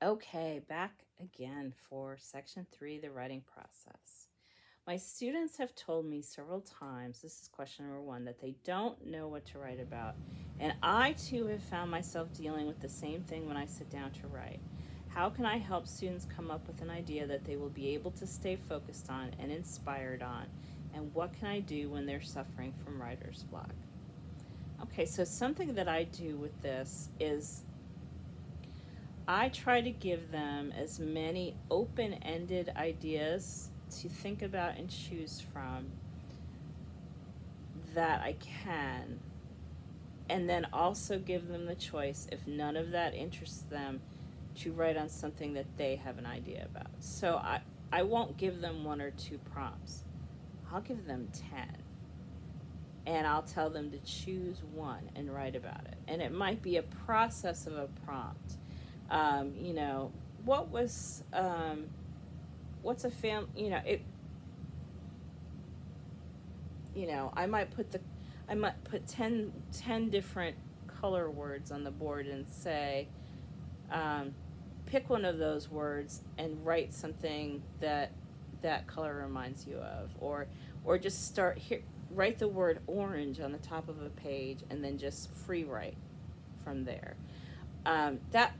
Okay, back again for section 3, the writing process. My students have told me several times, this is question number 1, that they don't know what to write about. And I too have found myself dealing with the same thing when I sit down to write. How can I help students come up with an idea that they will be able to stay focused on and inspired on? And what can I do when they're suffering from writer's block? Okay, so something that I do with this is I try to give them as many open ended ideas to think about and choose from that I can. And then also give them the choice, if none of that interests them, to write on something that they have an idea about. So I won't give them 1 or 2 prompts, I'll give them 10. And I'll tell them to choose one and write about it. And it might be a process of a prompt. You know, what was what's a I might put 10 different color words on the board and say, pick one of those words and write something that color reminds you of, or just start here, write the word orange on the top of a page and then just free write from there.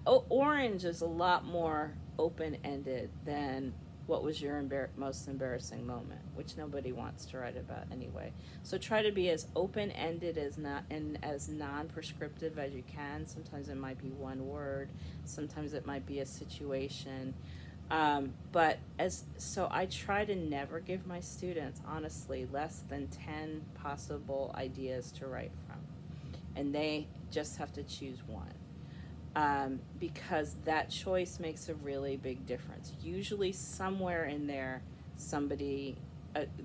Orange is a lot more open-ended than what was your most embarrassing moment, which nobody wants to write about anyway. So try to be as open-ended and as non-prescriptive as you can. Sometimes it might be one word, sometimes it might be a situation. So I try to never give my students, honestly, less than 10 possible ideas to write from, and they just have to choose one. Because that choice makes a really big difference. Usually somewhere in there, the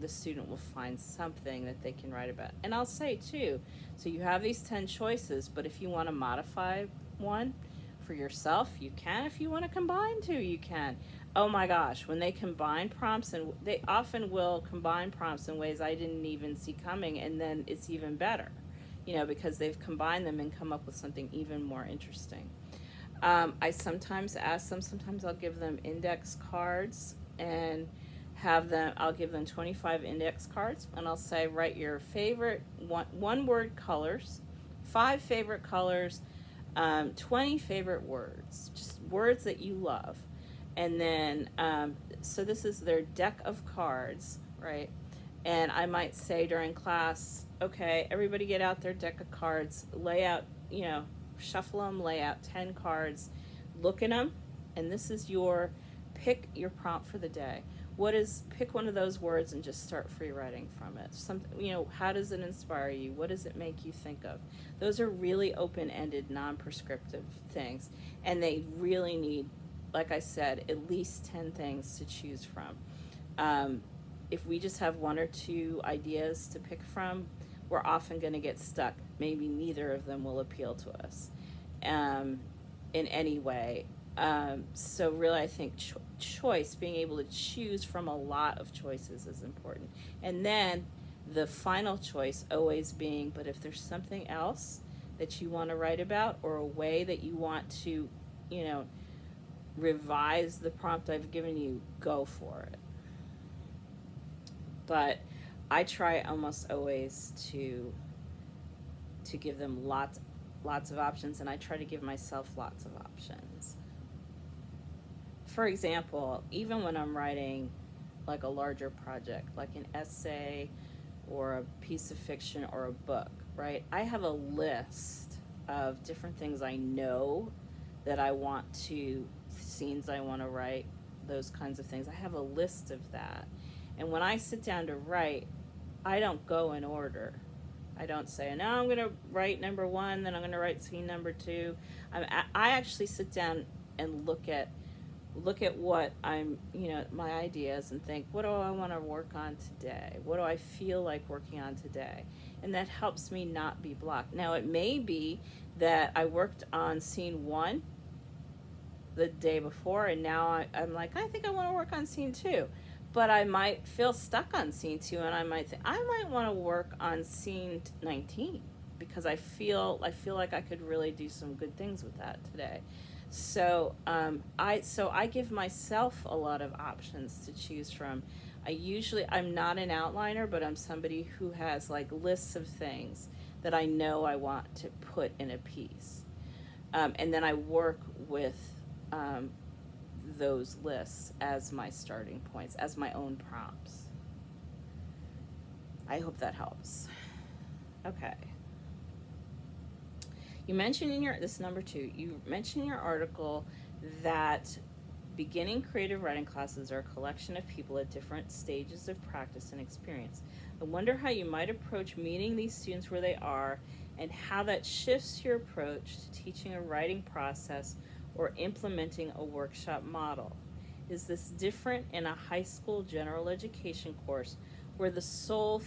student will find something that they can write about. And I'll say too, so you have these 10 choices, but if you want to modify one for yourself, you can. If you want to combine two, you can. Oh my gosh, when they combine prompts, and they often will combine prompts in ways I didn't even see coming, and then it's even better, because they've combined them and come up with something even more interesting. I sometimes ask them, sometimes I'll give them index cards and I'll give them 25 index cards, and I'll say, write your favorite one word colors, 5 favorite colors, 20 favorite words, just words that you love. And then, so this is their deck of cards, right? And I might say during class, okay, everybody get out their deck of cards, lay out, shuffle them, lay out 10 cards, look at them, and this is pick your prompt for the day. Pick one of those words and just start free writing from it. How does it inspire you? What does it make you think of? Those are really open-ended, non-prescriptive things, and they really need, like I said, at least 10 things to choose from. If we just have 1 or 2 ideas to pick from, we're often going to get stuck. Maybe neither of them will appeal to us in any way. So really, I think choice, being able to choose from a lot of choices, is important. And then the final choice always being, but if there's something else that you want to write about, or a way that you want to, revise the prompt I've given you, go for it. But I try almost always to give them lots of options, and I try to give myself lots of options. For example, even when I'm writing like a larger project, like an essay or a piece of fiction or a book, right? I have a list of different things I know that I want scenes I want to write, those kinds of things. I have a list of that. And when I sit down to write, I don't go in order. I don't say, now I'm going to write number 1, then I'm going to write scene number 2. I actually sit down and look at what my ideas, and think, what do I want to work on today? What do I feel like working on today? And that helps me not be blocked. Now, it may be that I worked on scene 1 the day before, and now I'm like, I think I want to work on scene 2. But I might feel stuck on scene 2, and I might think I might want to work on scene 19 because I feel like I could really do some good things with that today. So I give myself a lot of options to choose from. I'm not an outliner, but I'm somebody who has like lists of things that I know I want to put in a piece, and then I work with um, those lists as my starting points, as my own prompts. I hope that helps. Okay. You mentioned in your, this is number 2, you mentioned in your article that beginning creative writing classes are a collection of people at different stages of practice and experience. I wonder how you might approach meeting these students where they are and how that shifts your approach to teaching a writing process or implementing a workshop model. Is this different in a high school general education course where the sole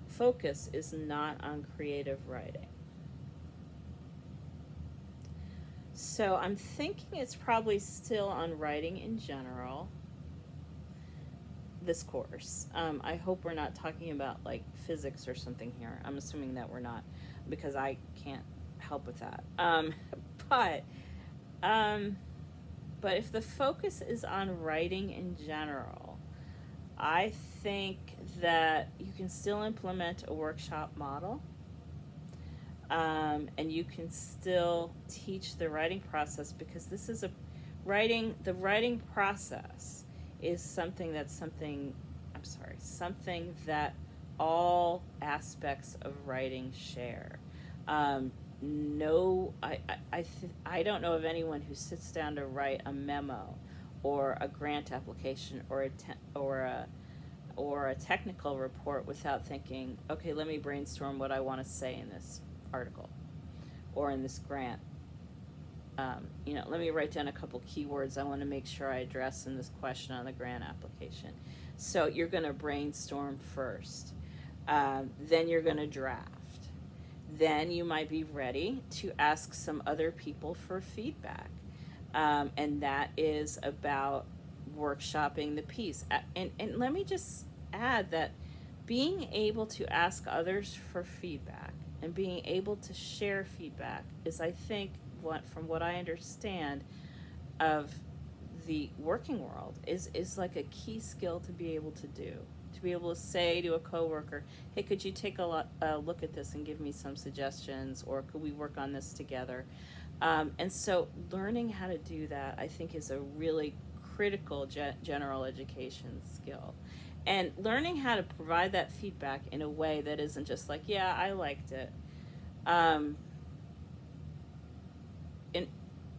focus is not on creative writing? So I'm thinking it's probably still on writing in general, this course. I hope we're not talking about like physics or something here. I'm assuming that we're not, because I can't help with that. But um, but if the focus is on writing in general, I think that you can still implement a workshop model, and you can still teach the writing process, because this is a the writing process is something that all aspects of writing share. No, I don't know of anyone who sits down to write a memo or a grant application or a technical report without thinking, okay, let me brainstorm what I want to say in this article or in this grant. Let me write down a couple keywords I want to make sure I address in this question on the grant application. So you're going to brainstorm first. Then you're going to draft. Then you might be ready to ask some other people for feedback. And that is about workshopping the piece. And let me just add that being able to ask others for feedback and being able to share feedback is, I think, from what I understand of the working world, is like a key skill to be able to do. To be able to say to a coworker, "Hey, could you take a look at this and give me some suggestions, or could we work on this together?" And so, learning how to do that, I think, is a really critical general education skill. And learning how to provide that feedback in a way that isn't just like, "Yeah, I liked it," um, in,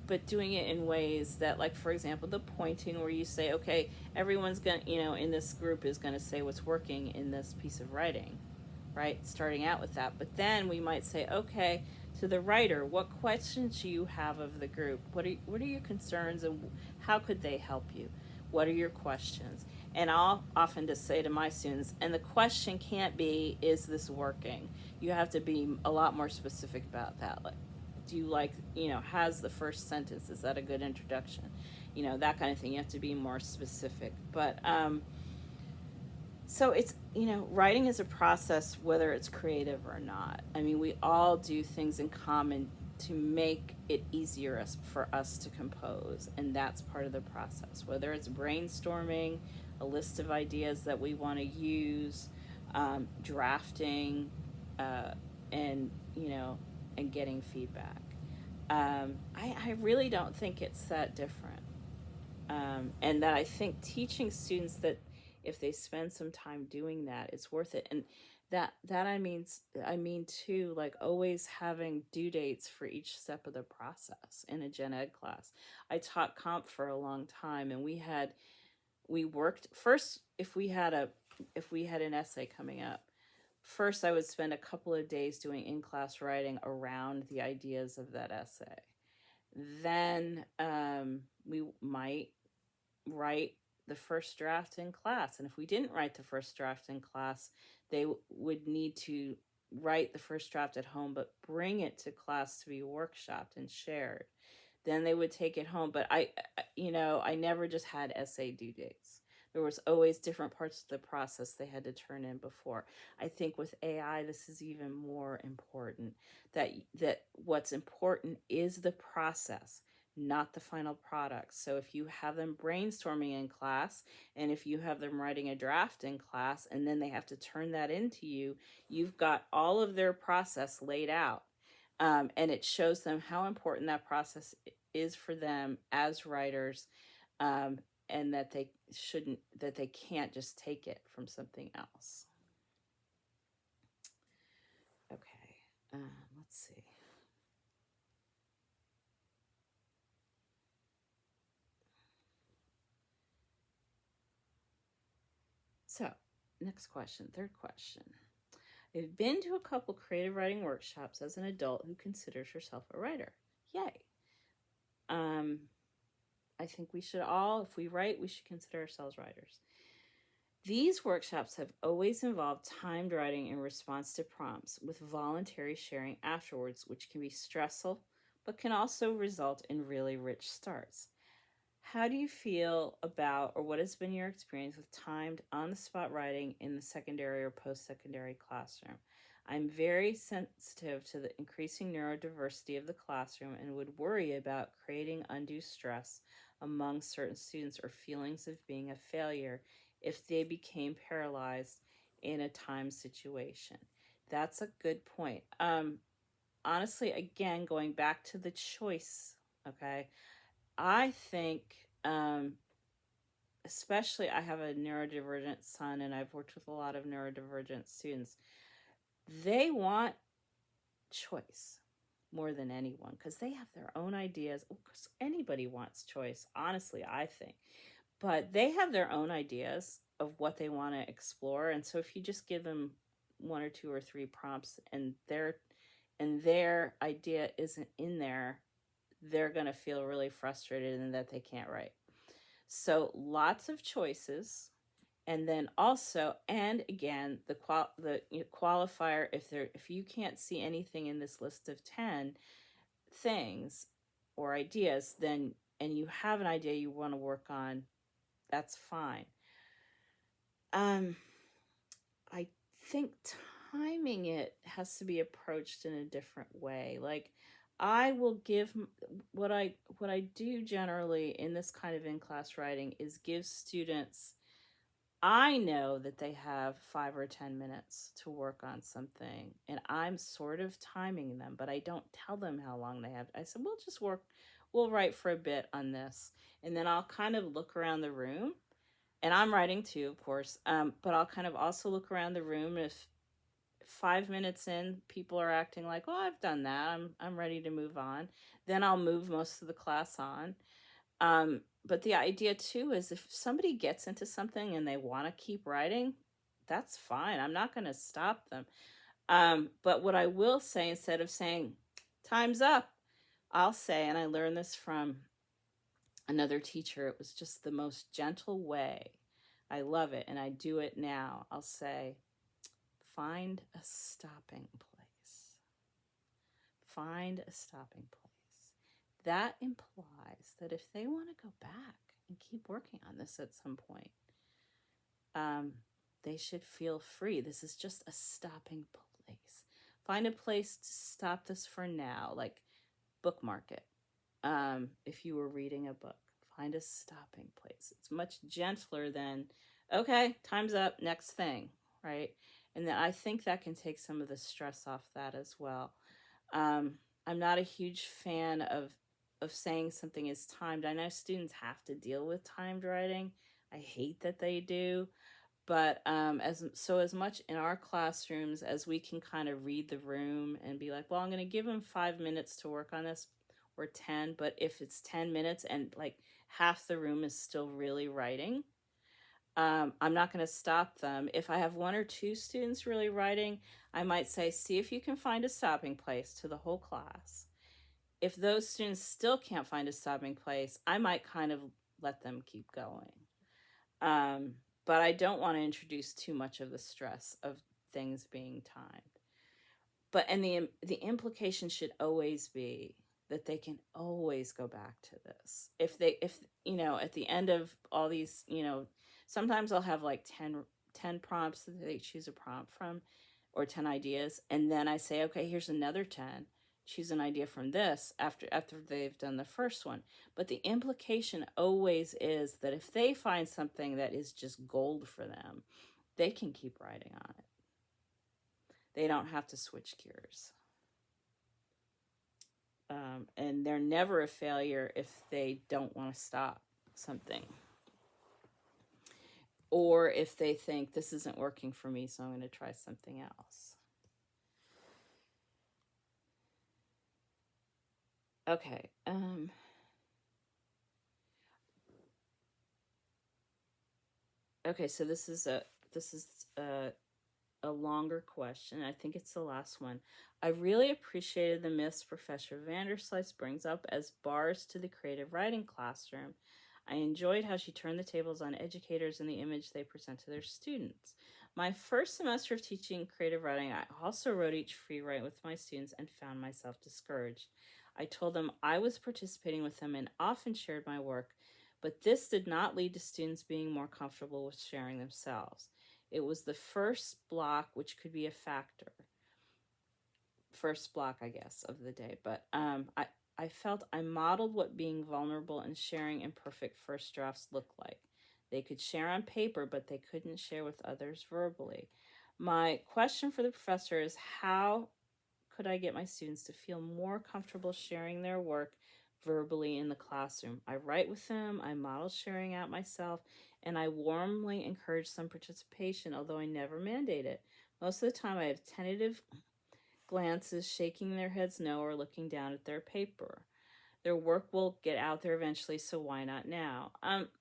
but doing it in ways that, like, for example, the pointing, where you say, okay, everyone's gonna, in this group is gonna say what's working in this piece of writing, right? Starting out with that. But then we might say, okay, to the writer, what questions do you have of the group? What are your concerns, and how could they help you? What are your questions? And I'll often just say to my students, and the question can't be, is this working? You have to be a lot more specific about that. Like, do you like, has the first sentence, is that a good introduction? That kind of thing. You have to be more specific. But so it's, writing is a process, whether it's creative or not. I mean, we all do things in common to make it easier for us to compose, and that's part of the process. Whether it's brainstorming a list of ideas that we want to use, drafting, and and getting feedback. I really don't think it's that different, and that I think teaching students that if they spend some time doing that, it's worth it. And that I mean too, like always having due dates for each step of the process in a gen ed class. I taught comp for a long time, and we worked first. If we had an essay coming up, first I would spend a couple of days doing in class writing around the ideas of that essay. Then we might write the first draft in class. And if we didn't write the first draft in class, they would need to write the first draft at home, but bring it to class to be workshopped and shared. Then they would take it home. But I never just had essay due dates. There was always different parts of the process they had to turn in before. I think with AI, this is even more important. That what's important is the process, not the final product. So if you have them brainstorming in class, and if you have them writing a draft in class, and then they have to turn that into you, you've got all of their process laid out. And it shows them how important that process is for them as writers, um, and that they can't just take it from something else. Okay, let's see. So, next question, third question. I've been to a couple creative writing workshops as an adult who considers herself a writer. Yay. I think we should all, if we write, we should consider ourselves writers. These workshops have always involved timed writing in response to prompts with voluntary sharing afterwards, which can be stressful, but can also result in really rich starts. How do you feel about, or what has been your experience with timed on the spot writing in the secondary or post secondary classroom? I'm very sensitive to the increasing neurodiversity of the classroom and would worry about creating undue stress among certain students or feelings of being a failure if they became paralyzed in a time situation. That's a good point. Honestly, again, going back to the choice, okay, I think, especially I have a neurodivergent son and I've worked with a lot of neurodivergent students. They want choice more than anyone because they have their own ideas. Of course, anybody wants choice, honestly, I think. But they have their own ideas of what they want to explore. And so if you just give them one or two or three prompts and their idea isn't in there, they're going to feel really frustrated and that they can't write. So lots of choices. And then also, and again, the qualifier, if you can't see anything in this list of 10 things or ideas, then, and you have an idea you want to work on, that's fine. I think timing it has to be approached in a different way. Like, I will give what I do generally in this kind of in-class writing is give students, I know that they have 5 or 10 minutes to work on something, and I'm sort of timing them, but I don't tell them how long they have. I said, we'll write for a bit on this, and then I'll kind of look around the room, and I'm writing too, of course, but I'll kind of also look around the room. If 5 minutes in, people are acting like, "Oh, I've done that. I'm ready to move on." Then I'll move most of the class on. But the idea too is if somebody gets into something and they want to keep writing, that's fine. I'm not going to stop them. But what I will say, instead of saying time's up, I'll say, and I learned this from another teacher, it was just the most gentle way. I love it, and I do it now. I'll say, find a stopping place. Find a stopping place. That implies that if they want to go back and keep working on this at some point, they should feel free. This is just a stopping place. Find a place to stop this for now, like bookmark it. If you were reading a book, find a stopping place. It's much gentler than, okay, time's up, next thing, right? And then I think that can take some of the stress off that as well. I'm not a huge fan of saying something is timed. I know students have to deal with timed writing. I hate that they do. But as much in our classrooms as we can kind of read the room and be like, well, I'm going to give them 5 minutes to work on this, or 10. But if it's 10 minutes and like half the room is still really writing, I'm not going to stop them. If I have 1 or 2 students really writing, I might say, see if you can find a stopping place to the whole class. If those students still can't find a stopping place, I might kind of let them keep going. But I don't want to introduce too much of the stress of things being timed. But, and the implication should always be that they can always go back to this. If at the end of all these, sometimes I'll have like 10 prompts that they choose a prompt from, or 10 ideas. And then I say, okay, here's another 10. choose an idea from this after they've done the first one. But the implication always is that if they find something that is just gold for them, they can keep writing on it. They don't have to switch gears. And they're never a failure if they don't want to stop something. Or if they think this isn't working for me, so I'm going to try something else. Okay. Okay, so this is a longer question. I think it's the last one. I really appreciated the myths Professor Vanderslice brings up as bars to the creative writing classroom. I enjoyed how she turned the tables on educators and the image they present to their students. My first semester of teaching creative writing, I also wrote each free write with my students and found myself discouraged. I told them I was participating with them and often shared my work, but this did not lead to students being more comfortable with sharing themselves. It was the first block, which could be a factor. First block, I guess, of the day. But I felt I modeled what being vulnerable and sharing imperfect first drafts look like. They could share on paper, but they couldn't share with others verbally. My question for the professor is, how could I get my students to feel more comfortable sharing their work verbally in the classroom? I write with them, I model sharing out myself, and I warmly encourage some participation, although I never mandate it. Most of the time, I have tentative glances, shaking their heads no, or looking down at their paper. Their work will get out there eventually, so why not now?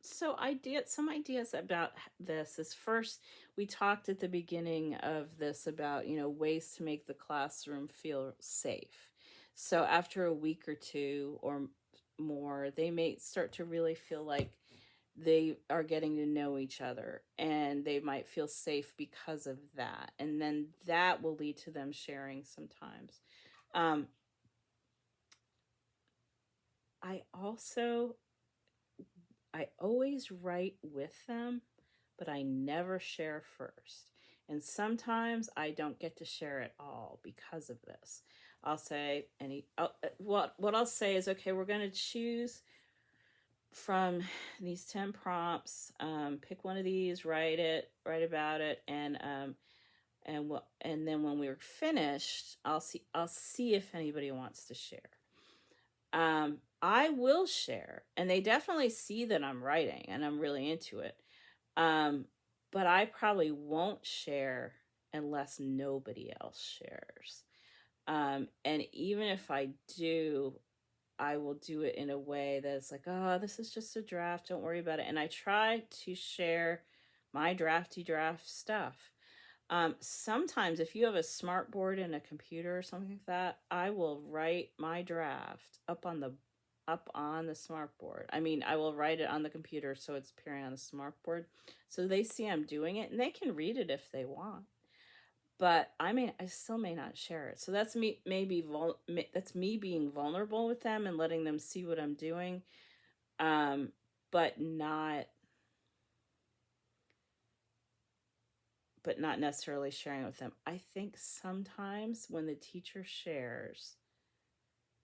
Some ideas about this is, first, we talked at the beginning of this about, ways to make the classroom feel safe. So after a week or two or more, they may start to really feel like they are getting to know each other, and they might feel safe because of that. And then that will lead to them sharing sometimes. I always write with them, but I never share first. And sometimes I don't get to share at all because of this. I'll say what I'll say is, okay, we're going to choose from these 10 prompts. Pick one of these, write about it, and then when we're finished, I'll see if anybody wants to share. I will share, and they definitely see that I'm writing and I'm really into it. But I probably won't share unless nobody else shares. And even if I do, I will do it in a way that's like, oh, this is just a draft, don't worry about it. And I try to share my drafty draft stuff. Sometimes if you have a smart board and a computer or something like that, I will write my draft up on the smart board. I mean, I will write it on the computer so it's appearing on the smart board, so they see I'm doing it and they can read it if they want. But I still may not share it. So that's me, that's me being vulnerable with them and letting them see what I'm doing, but not necessarily sharing with them. I think sometimes when the teacher shares,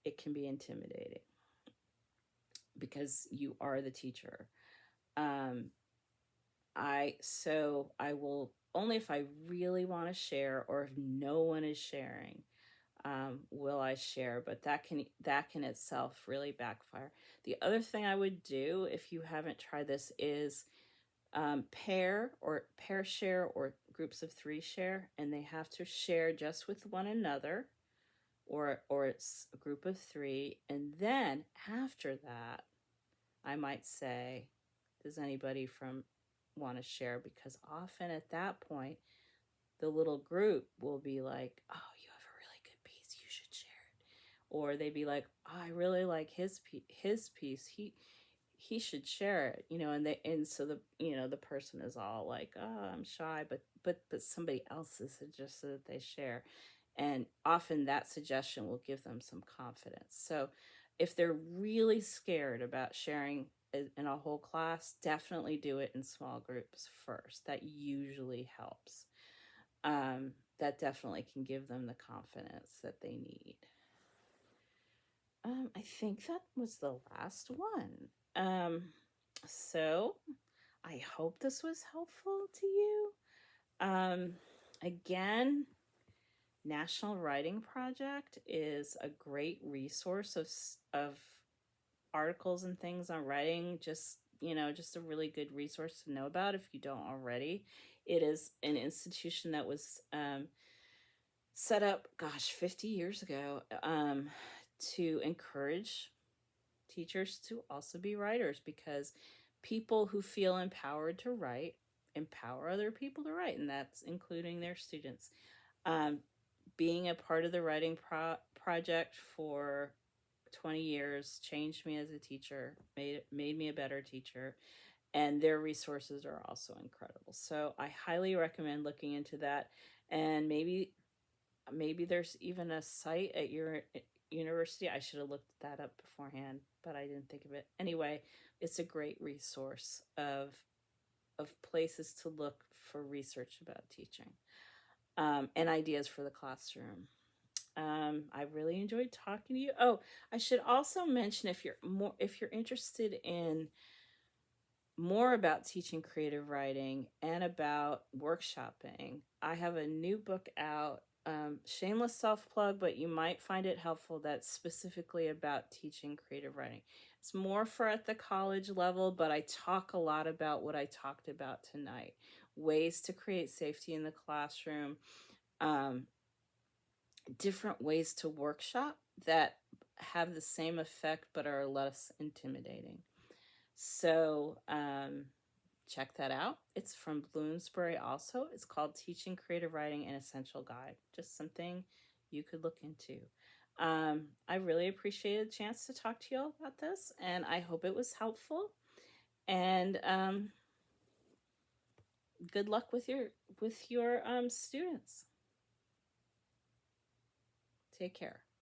it can be intimidating because you are the teacher. I will only, if I really want to share, or if no one is sharing, will I share. But that can itself really backfire. The other thing I would do, if you haven't tried this, is pair share, or groups of 3 share, and they have to share just with one another, or it's a group of 3. And then after that, I might say, does anybody want to share? Because often at that point, the little group will be like, oh, you have a really good piece, you should share it. Or they'd be like, oh, I really like his piece, he should share it, and so the person is all like, oh, I'm shy, but somebody else has suggested that they share, and often that suggestion will give them some confidence. So if they're really scared about sharing in a whole class, definitely do it in small groups first. That usually helps. That definitely can give them the confidence that they need. I think that was the last one. So I hope this was helpful to you. Um, again, National Writing Project is a great resource of articles and things on writing. Just a really good resource to know about if you don't already. It is an institution that was set up, gosh, 50 years ago, to encourage teachers to also be writers, because people who feel empowered to write empower other people to write, and that's including their students. Um, Being a part of the writing project for 20 years changed me as a teacher, made me a better teacher, and their resources are also incredible. So I highly recommend looking into that, and maybe there's even a site at your university. I should have looked that up beforehand, but I didn't think of it. Anyway, it's a great resource of places to look for research about teaching, and ideas for the classroom. I really enjoyed talking to you. Oh, I should also mention, if you're interested in more about teaching creative writing and about workshopping, I have a new book out. Shameless self plug, but you might find it helpful. That's specifically about teaching creative writing. It's more for at the college level, but I talk a lot about what I talked about tonight: ways to create safety in the classroom, um, different ways to workshop that have the same effect but are less intimidating. So, check that out. It's from Bloomsbury also. It's called Teaching Creative Writing: An Essential Guide. Just something you could look into. I really appreciated a chance to talk to you all about this, and I hope it was helpful. And good luck with your students. Take care.